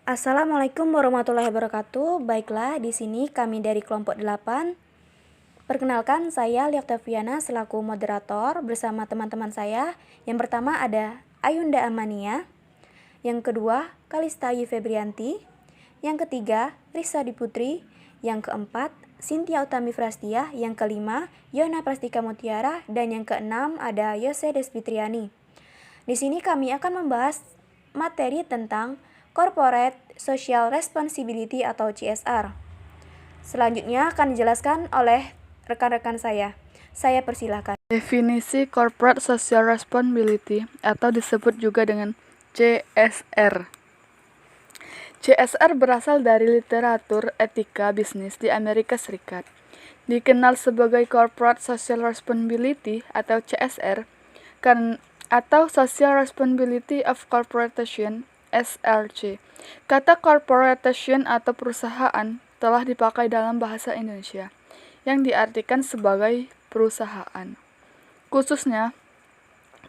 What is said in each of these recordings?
Assalamualaikum warahmatullahi wabarakatuh. Baiklah, di sini kami dari kelompok 8. Perkenalkan, saya Liaktaviana selaku moderator bersama teman-teman saya. Yang pertama ada Ayunda Amania, yang kedua Kalista Ayu Febrianti, yang ketiga Risa Diputri, yang keempat Cynthia Utami Frastia, yang kelima Yona Prastika Mutiara, dan yang keenam ada Yose Desfitriani. Di sini kami akan membahas materi tentang Corporate Social Responsibility atau CSR. Selanjutnya akan dijelaskan oleh rekan-rekan saya. Saya persilahkan. Definisi Corporate Social Responsibility atau disebut juga dengan CSR. CSR berasal dari literatur etika bisnis di Amerika Serikat. Dikenal sebagai Corporate Social Responsibility atau CSR atau Social Responsibility of Corporation SRC. Kata corporation atau perusahaan telah dipakai dalam bahasa Indonesia yang diartikan sebagai perusahaan. Khususnya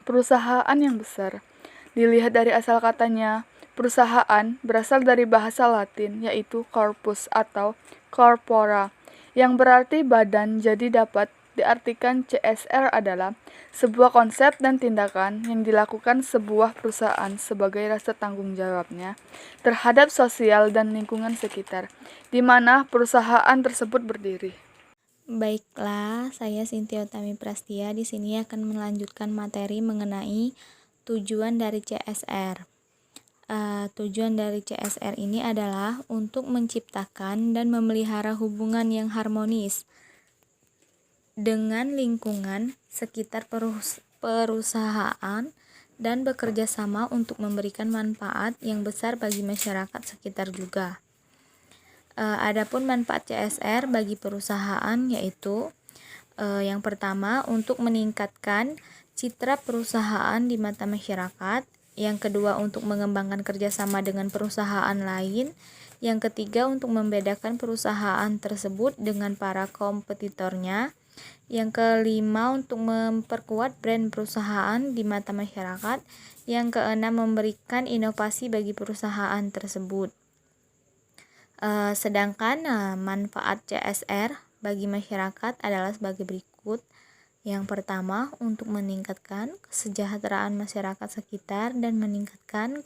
perusahaan yang besar. Dilihat dari asal katanya, perusahaan berasal dari bahasa Latin yaitu corpus atau corpora yang berarti badan, jadi dapat diartikan CSR adalah sebuah konsep dan tindakan yang dilakukan sebuah perusahaan sebagai rasa tanggung jawabnya terhadap sosial dan lingkungan sekitar, di mana perusahaan tersebut berdiri. Baiklah, saya Cynthia Utami Prastia di sini akan melanjutkan materi mengenai tujuan dari CSR. Tujuan dari CSR ini adalah untuk menciptakan dan memelihara hubungan yang harmonis dengan lingkungan sekitar perusahaan dan bekerja sama untuk memberikan manfaat yang besar bagi masyarakat sekitar juga. Adapun manfaat CSR bagi perusahaan yaitu yang pertama untuk meningkatkan citra perusahaan di mata masyarakat, yang kedua untuk mengembangkan kerjasama dengan perusahaan lain, yang ketiga untuk membedakan perusahaan tersebut dengan para kompetitornya, yang kelima untuk memperkuat brand perusahaan di mata masyarakat, yang keenam memberikan inovasi bagi perusahaan tersebut. Sedangkan manfaat CSR bagi masyarakat adalah sebagai berikut. Yang pertama, untuk meningkatkan kesejahteraan masyarakat sekitar dan meningkatkan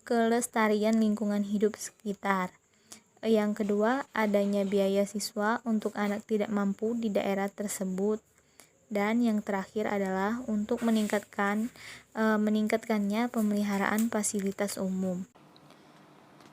kelestarian lingkungan hidup sekitar. Yang kedua, adanya biaya siswa untuk anak tidak mampu di daerah tersebut. Dan yang terakhir adalah untuk meningkatkannya pemeliharaan fasilitas umum.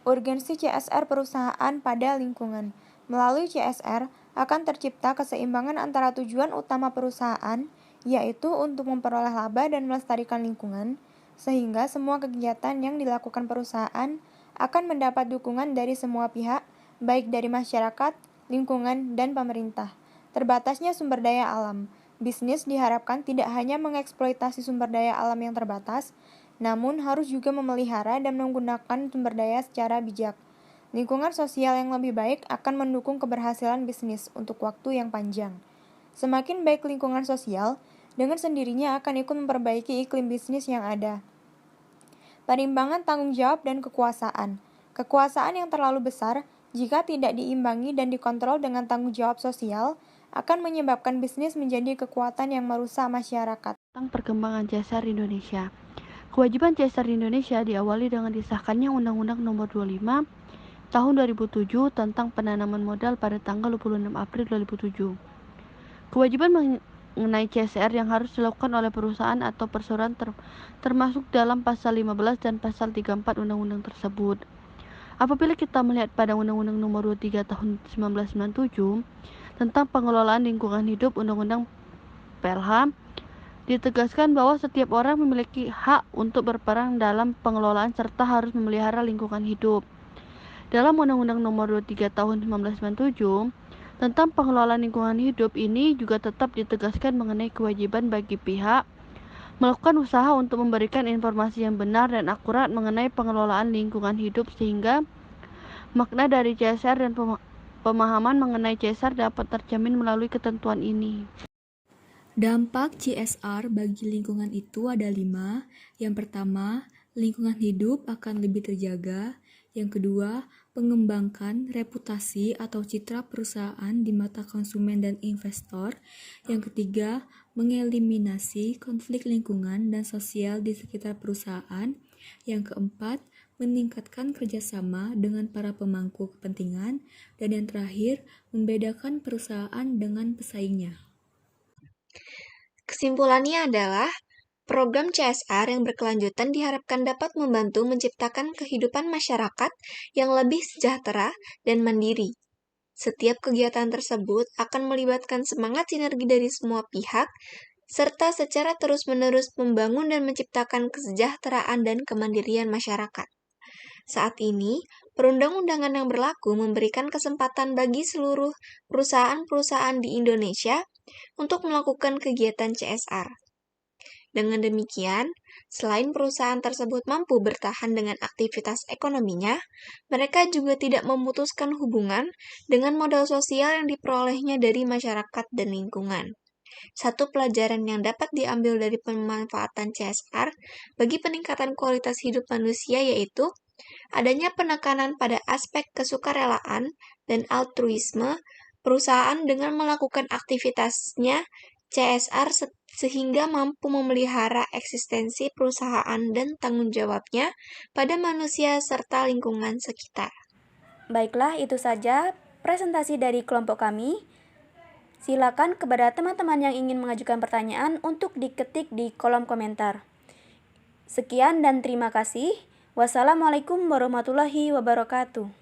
Urgensi CSR perusahaan pada lingkungan. Melalui CSR akan tercipta keseimbangan antara tujuan utama perusahaan, yaitu untuk memperoleh laba dan melestarikan lingkungan, sehingga semua kegiatan yang dilakukan perusahaan akan mendapat dukungan dari semua pihak, baik dari masyarakat, lingkungan, dan pemerintah. Terbatasnya sumber daya alam. Bisnis diharapkan tidak hanya mengeksploitasi sumber daya alam yang terbatas, namun harus juga memelihara dan menggunakan sumber daya secara bijak. Lingkungan sosial yang lebih baik akan mendukung keberhasilan bisnis untuk waktu yang panjang. Semakin baik lingkungan sosial, dengan sendirinya akan ikut memperbaiki iklim bisnis yang ada. Perimbangan tanggung jawab dan kekuasaan. Kekuasaan yang terlalu besar, jika tidak diimbangi dan dikontrol dengan tanggung jawab sosial, akan menyebabkan bisnis menjadi kekuatan yang merusak masyarakat. Tentang perkembangan CSR di Indonesia. Kewajiban CSR di Indonesia diawali dengan disahkannya Undang-Undang Nomor 25 Tahun 2007 tentang penanaman modal pada tanggal 26 April 2007. Kewajiban mengenai CSR yang harus dilakukan oleh perusahaan atau perseroan termasuk dalam pasal 15 dan pasal 34 undang-undang tersebut. Apabila kita melihat pada Undang-Undang Nomor 23 Tahun 1997 tentang pengelolaan lingkungan hidup, Undang-Undang PLH, ditegaskan bahwa setiap orang memiliki hak untuk berperan dalam pengelolaan serta harus memelihara lingkungan hidup. Dalam Undang-Undang Nomor 23 Tahun 1997 tentang pengelolaan lingkungan hidup ini juga tetap ditegaskan mengenai kewajiban bagi pihak melakukan usaha untuk memberikan informasi yang benar dan akurat mengenai pengelolaan lingkungan hidup, sehingga makna dari CSR dan pemahaman mengenai CSR dapat terjamin melalui ketentuan ini. Dampak CSR bagi lingkungan itu ada 5. Yang pertama, lingkungan hidup akan lebih terjaga. Yang kedua, mengembangkan reputasi atau citra perusahaan di mata konsumen dan investor. Yang ketiga, mengeliminasi konflik lingkungan dan sosial di sekitar perusahaan. Yang keempat, meningkatkan kerjasama dengan para pemangku kepentingan. Dan yang terakhir, membedakan perusahaan dengan pesaingnya. Kesimpulannya adalah, program CSR yang berkelanjutan diharapkan dapat membantu menciptakan kehidupan masyarakat yang lebih sejahtera dan mandiri. Setiap kegiatan tersebut akan melibatkan semangat sinergi dari semua pihak, serta secara terus-menerus membangun dan menciptakan kesejahteraan dan kemandirian masyarakat. Saat ini, perundang-undangan yang berlaku memberikan kesempatan bagi seluruh perusahaan-perusahaan di Indonesia untuk melakukan kegiatan CSR. Dengan demikian, selain perusahaan tersebut mampu bertahan dengan aktivitas ekonominya, mereka juga tidak memutuskan hubungan dengan modal sosial yang diperolehnya dari masyarakat dan lingkungan. Satu pelajaran yang dapat diambil dari pemanfaatan CSR bagi peningkatan kualitas hidup manusia yaitu adanya penekanan pada aspek kesukarelaan dan altruisme perusahaan dengan melakukan aktivitasnya CSR sehingga mampu memelihara eksistensi perusahaan dan tanggung jawabnya pada manusia serta lingkungan sekitar. Baiklah, itu saja presentasi dari kelompok kami. Silakan kepada teman-teman yang ingin mengajukan pertanyaan untuk diketik di kolom komentar. Sekian dan terima kasih. Wassalamualaikum warahmatullahi wabarakatuh.